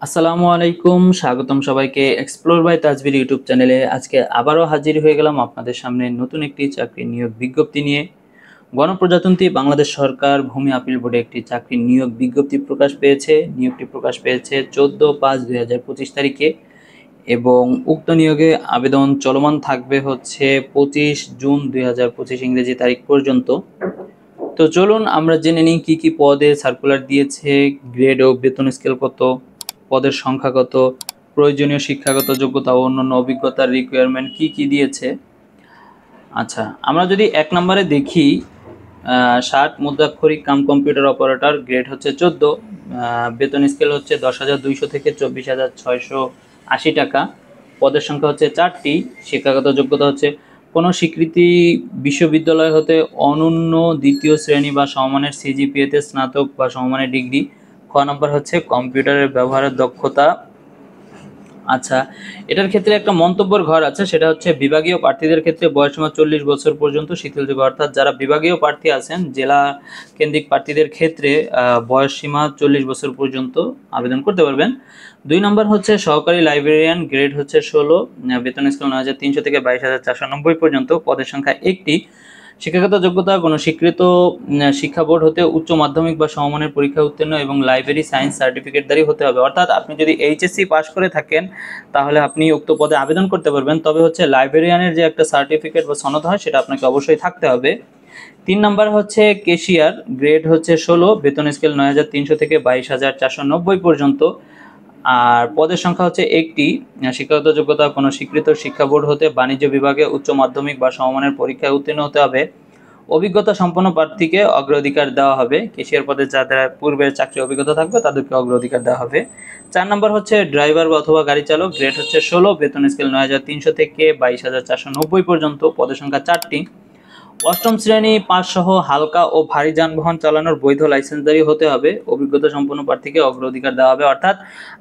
আসসালামু আলাইকুম, স্বাগতম সবাইকে এক্সপ্লোর বাই তাজবির ইউটিউব চ্যানেলে। আজকে আবারও হাজির হয়ে গেলাম আপনাদের সামনে নতুন একটি চাকরি নিয়োগ বিজ্ঞপ্তি নিয়ে। গণপ্রজাতন্ত্রী বাংলাদেশ সরকার ভূমি আপিল বোর্ডে একটি চাকরি নিয়োগ বিজ্ঞপ্তি প্রকাশ পেয়েছে। নিয়োগটি প্রকাশ পেয়েছে 14/5/2025 তারিখে এবং উক্ত নিয়োগে আবেদন চলমান থাকবে হচ্ছে 25 জুন 2025 ইংরেজি তারিখ পর্যন্ত। তো চলুন আমরা জেনে নিই কি কি পদে সার্কুলার দিয়েছে, গ্রেড ও বেতন স্কেল কত, পদের সংখ্যা কত, প্রয়োজনীয় শিক্ষাগত যোগ্যতা ও অন্যান্য অভিজ্ঞতার রিকোয়ারমেন্ট কি কি দিয়েছে। আচ্ছা, আমরা যদি 1 নম্বরে দেখি 60 মুদ্রাক্ষরিক কাম কম্পিউটার অপারেটর, গ্রেড হচ্ছে 14, বেতন স্কেল হচ্ছে 10,200 থেকে 24,680 টাকা, পদের সংখ্যা হচ্ছে 4টি, শিক্ষাগত যোগ্যতা হচ্ছে কোনো স্বীকৃতি বিশ্ববিদ্যালয় হতে অনন্য দ্বিতীয় শ্রেণী বা সমমানের সিজিপিএতে স্নাতক বা সমমানের ডিগ্রি। ক নম্বর হচ্ছে কম্পিউটারের ব্যবহারের দক্ষতা। আচ্ছা, এটার ক্ষেত্রে একটা মন্তব্যের ঘর আছে, সেটা হচ্ছে বিভাগীয় প্রার্থীদের ক্ষেত্রে বয়সসীমা 40 বছর পর্যন্ত শিথিলযোগ্য, অর্থাৎ যারা বিভাগীয় প্রার্থী আছেন, জেলা কেন্দ্রিক প্রার্থীদের ক্ষেত্রে বয়সসীমা 40 বছর পর্যন্ত আবেদন করতে পারবেন। 2 নম্বর হচ্ছে সহকারী লাইব্রেরিয়ান, গ্রেড হচ্ছে 16, বেতন স্কেল 9,300 থেকে 22,490 পর্যন্ত, পদের সংখ্যা 1টি, শিক্ষাগত যোগ্যতা কোনো স্বীকৃত শিক্ষা বোর্ড হতে উচ্চ মাধ্যমিক বা সমমানের পরীক্ষা উত্তীর্ণ এবং লাইব্রেরি সায়েন্স সার্টিফিকেটধারী হতে হবে। অর্থাৎ আপনি যদি এইচএসসি পাস করে থাকেন তাহলে আপনি উক্ত পদে আবেদন করতে পারবেন, তবে হচ্ছে লাইব্রেরিয়ানের যে একটা সার্টিফিকেট বা সনদ হয় সেটা আপনাকে অবশ্যই থাকতে হবে। 3 নম্বর হচ্ছে কেশিয়ার, গ্রেড হচ্ছে 16, বেতন স্কেল 9,300 থেকে 22,490 পর্যন্ত, আর পদের সংখ্যা হচ্ছে 1টি, শিক্ষাগত যোগ্যতা কোনো স্বীকৃত শিক্ষা বোর্ড হতে বাণিজ্য বিভাগে উচ্চ মাধ্যমিক বা সমমানের পরীক্ষায় উত্তীর্ণ হতে হবে। অভিজ্ঞতা সম্পন্ন প্রার্থীকে অগ্রাধিকার দেওয়া হবে। কেশিয়ার পদে যাদের পূর্বের চাকরি অভিজ্ঞতা থাকবে তাদেরকে অগ্রাধিকার দেওয়া হবে। 4 নম্বর হচ্ছে ড্রাইভার অথবা গাড়ি চালক, গ্রেড হচ্ছে 16, বেতন স্কেল 9,300 থেকে 22,490 পর্যন্ত, পদের সংখ্যা 4টি, অষ্টম শ্রেণী পাস সহ হালকা ও ভারী যানবাহন চালানোর বৈধ লাইসেন্সধারী হতে হবে। অভিজ্ঞতা সম্পন্ন প্রার্থীকে অগ্রাধিকার দেওয়া হবে। অর্থাৎ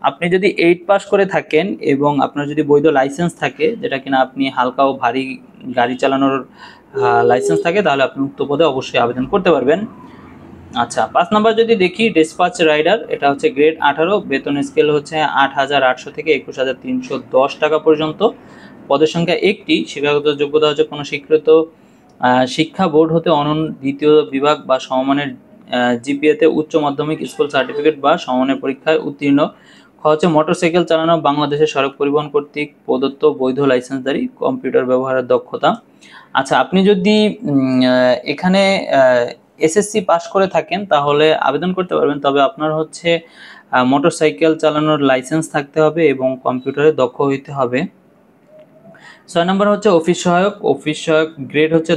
আপনি যদি 8 পাস করে থাকেন এবং আপনার যদি বৈধ লাইসেন্স থাকে, যেটা কিনা আপনি হালকা ও ভারী গাড়ি চালানোর লাইসেন্স থাকে, তাহলে আপনি উক্ত পদে অবশ্যই আবেদন করতে পারবেন। আচ্ছা, 5 নম্বর যদি দেখি ডেসপাচ রাইডার, এটা হচ্ছে গ্রেড 18, বেতন স্কেল হচ্ছে 8,800 থেকে 21,310 টাকা পর্যন্ত, পদের সংখ্যা 1টি, শিক্ষাগত যোগ্যতা হচ্ছে কোনো স্বীকৃত শিক্ষা বোর্ড হতে অনন্য দ্বিতীয় বিভাগ বা সমমানের জিপিএতে উচ্চ মাধ্যমিক স্কুল সার্টিফিকেট বা সমমানের পরীক্ষায় উত্তীর্ণ। হচ্ছে মোটরসাইকেল চালানো বাংলাদেশের সড়ক পরিবহন কর্তৃক প্রদত্ত বৈধ লাইসেন্সধারী, কম্পিউটার ব্যবহারের দক্ষতা। আচ্ছা, আপনি যদি এখানে এসএসসি পাস করে থাকেন তাহলে আবেদন করতে পারবেন, তবে আপনার হচ্ছে মোটরসাইকেল চালানোর লাইসেন্স থাকতে হবে এবং কম্পিউটারে দক্ষ হইতে হবে। 6 নম্বর হচ্ছে অফিস সহায়ক, গ্রেড হচ্ছে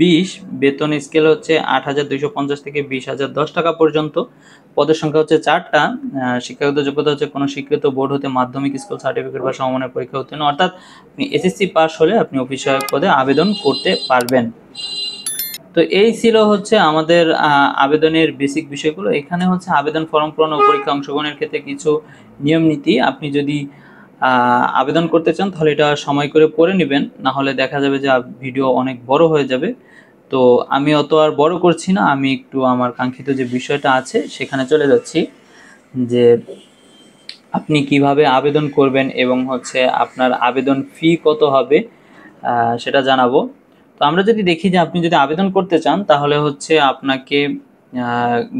20, বেতন স্কেল হচ্ছে 8,250 থেকে 20,010 টাকা পর্যন্ত, পদের সংখ্যা হচ্ছে 4টা, শিক্ষাগত যোগ্যতা হচ্ছে কোনো স্বীকৃত বোর্ড হতে মাধ্যমিক স্কুল সার্টিফিকেট বা সমমানের পরীক্ষা উত্তীর্ণ। অর্থাৎ আপনি এসএসসি পাস হলে আপনি অফিস সহায়ক পদে আবেদন করতে পারবেন। তো এই ছিল হচ্ছে আমাদের আবেদনের বেসিক বিষয়গুলো। এখানে হচ্ছে আবেদন ফর্ম পূরণ ও পরীক্ষা অংশগ্রহণের ক্ষেত্রে কিছু নিয়ম নীতি, আপনি যদি আবেদন করতে চান তাহলে এটা সময় করে পড়ে নেবেন, না হলে দেখা যাবে যে ভিডিও অনেক বড় হয়ে যাবে। তো আমি অত আর বড় করছি না, আমি একটু আমার কাঙ্ক্ষিত যে বিষয়টা আছে সেখানে চলে যাচ্ছি, যে আপনি কিভাবে আবেদন করবেন এবং হচ্ছে আপনার আবেদন ফি কত হবে সেটা জানাবো। তো আমরা যদি দেখি যে আপনি যদি আবেদন করতে চান তাহলে হচ্ছে আপনাকে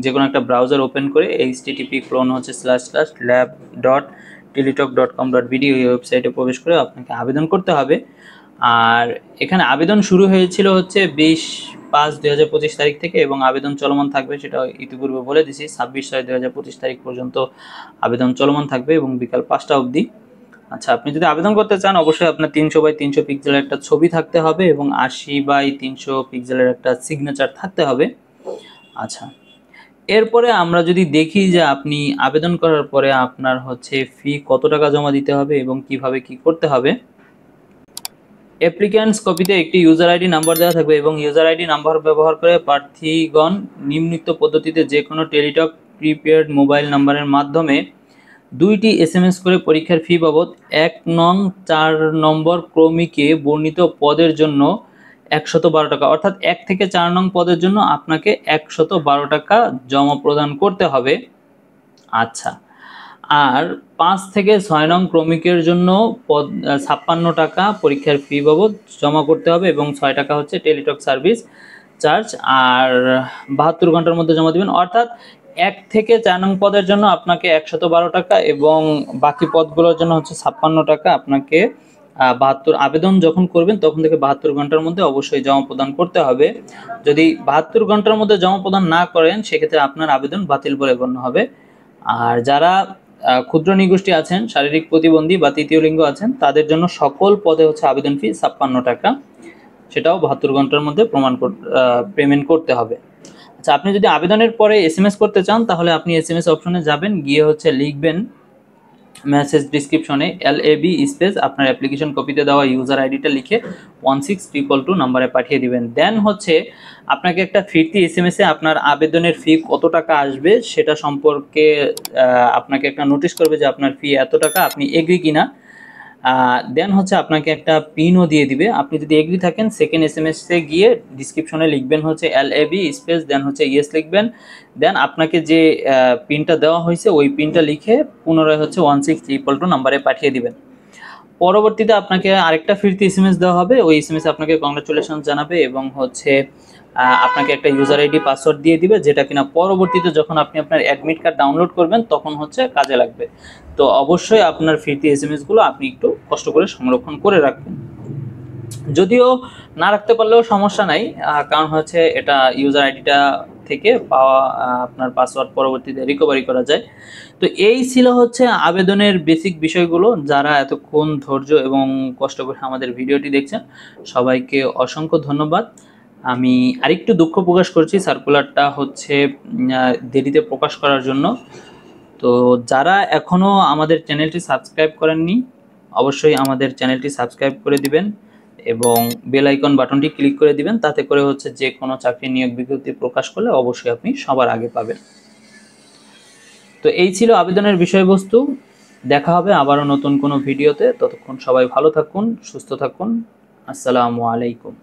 যে কোনো একটা ব্রাউজার ওপেন করে http://lab.teletalk.com.bd এই ওয়েবসাইটে প্রবেশ করে আপনাকে আবেদন করতে হবে। আর এখানে আবেদন শুরু হয়েছিল হচ্ছে 20/5/2025 তারিখ থেকে এবং আবেদন চলমান থাকবে, সেটা ইতিপূর্বে বলে দিছি। 26/6/2025 তারিখ পর্যন্ত আবেদন চলমান থাকবে এবং বিকাল 5টা অবধি। আচ্ছা, আপনি যদি আবেদন করতে চান অবশ্যই আপনার 300x300 পিক্সেলের একটা ছবি থাকতে হবে এবং 80x300 পিক্সেলের একটা সিগনেচার থাকতে হবে। আচ্ছা, এরপরে আমরা যদি দেখি যে আপনি আবেদন করার পরে আপনার হচ্ছে ফি কত টাকা জমা দিতে হবে এবং কিভাবে কি করতে হবে। অ্যাপ্লিক্যান্টস কপিতে একটি ইউজার আইডি নাম্বার দেওয়া থাকবে এবং ইউজার আইডি নাম্বার ব্যবহার করে প্রার্থীগণ নিম্নোক্ত পদ্ধতিতে যে কোনো টেলিটক প্রিপেড মোবাইল নাম্বারের মাধ্যমে 2টি SMS করে পরীক্ষার ফি বাবদ 1 নং 4 নম্বর ক্রমিকে বর্ণিত পদের জন্য 112 টাকা, অর্থাৎ 1 থেকে 4 নং পদের জন্য আপনাকে 112 টাকা জমা প্রদান করতে হবে। আচ্ছা, আর 5 থেকে 6 নং ক্রমিকের জন্য 56 টাকা পরীক্ষার ফি বাবদ জমা করতে হবে এবং 6 টাকা হচ্ছে টেলিটক সার্ভিস চার্জ, আর 72 ঘন্টার মধ্যে জমা দিবেন। অর্থাৎ 1 থেকে 4 নং পদের জন্য আপনাকে 112 টাকা এবং বাকি পদগুলোর জন্য হচ্ছে 56 টাকা আপনাকে 72 আবেদন যখন করবেন তখন থেকে 72 ঘন্টার মধ্যে অবশ্যই জমা প্রদান করতে হবে। যদি 72 ঘন্টার মধ্যে জমা প্রদান না করেন সেক্ষেত্রে আপনার আবেদন বাতিল বলে গণ্য হবে। আর যারা ক্ষুদ্র নিগোষ্ঠী আছেন, শারীরিক প্রতিবন্ধী বা তৃতীয় লিঙ্গ আছেন, তাদের জন্য সকল পদে হচ্ছে আবেদন ফি 56 টাকা, সেটাও 72 ঘন্টার মধ্যে পেমেন্ট করতে হবে। আচ্ছা, আপনি যদি আবেদনের পরে SMS করতে চান তাহলে আপনি SMS অপশনে যাবেন, গিয়ে হচ্ছে লিখবেন মেসেজ ডিসক্রিপশনে LAB স্পেস আপনার অ্যাপ্লিকেশন কপিতে দেওয়া ইউজার আইডিটা লিখে 16222 নাম্বারে পাঠিয়ে দিবেন। দেন হচ্ছে আপনাকে একটা ফিরতি SMS-এ আপনার আবেদনের ফি কত টাকা আসবে সেটা সম্পর্কে আপনাকে একটা নোটিশ করবে যে আপনার ফি এত টাকা, আপনি এগ্রি কিনা। দেন হচ্ছে আপনাকে একটা পিনও দিয়ে দিবে। আপনি যদি এগ্রি থাকেন সেকেন্ড SMS-এ গিয়ে ডিসক্রিপশনে লিখবেন হচ্ছে LAB স্পেস দেন হচ্ছে ইয়েস লিখবেন। দেন আপনাকে যে পিনটা দেওয়া হয়েছে ওই পিনটা লিখে পুনরায় হচ্ছে 16322 নাম্বারে পাঠিয়ে দিবেন। পরবর্তীতে আপনাকে আরেকটা ফিরতি SMS দেওয়া হবে, ওই SMS আপনাকে কংগ্রাচুলেশন জানাবে এবং হচ্ছে আপনাকে একটা ইউজার আইডি পাসওয়ার্ড দিয়ে দিবে, যেটা কিনা পরবর্তীতে যখন আপনি আপনার অ্যাডমিট কার্ড ডাউনলোড করবেন তখন হচ্ছে কাজে লাগবে। তো অবশ্যই আপনার ফিরতি SMS গুলো আপনি একটু কষ্ট করে সংরক্ষণ করে রাখবেন। যদিও না রাখতে পারলেও সমস্যা নাই, কারণ হচ্ছে এটা ইউজার আইডিটা থেকে পাওয়া আপনার পাসওয়ার্ড পরবর্তীতে রিকভারি করা যায়। তো এই ছিল হচ্ছে আবেদনের বেসিক বিষয়গুলো। যারা এতক্ষণ ধৈর্য এবং কষ্ট করে আমাদের ভিডিওটি দেখছেন সবাইকে অসংখ্য ধন্যবাদ। আমি আরেকটু দুঃখ প্রকাশ করছি সার্কুলারটা হচ্ছে দেরিতে প্রকাশ করার জন্য। তো যারা এখনও আমাদের চ্যানেলটি সাবস্ক্রাইব করেননি অবশ্যই আমাদের চ্যানেলটি সাবস্ক্রাইব করে দিবেন এবং বেল আইকন বাটনটি ক্লিক করে দিবেন, তাতে করে হচ্ছে যে কোনো চাকরি নিয়োগ বিজ্ঞপ্তি প্রকাশ করলে অবশ্যই আপনি সবার আগে পাবেন। তো এই ছিল আবেদনের বিষয়বস্তু। দেখা হবে আবারও নতুন কোনো ভিডিওতে। ততক্ষণ সবাই ভালো থাকুন, সুস্থ থাকুন। আসসালামু আলাইকুম।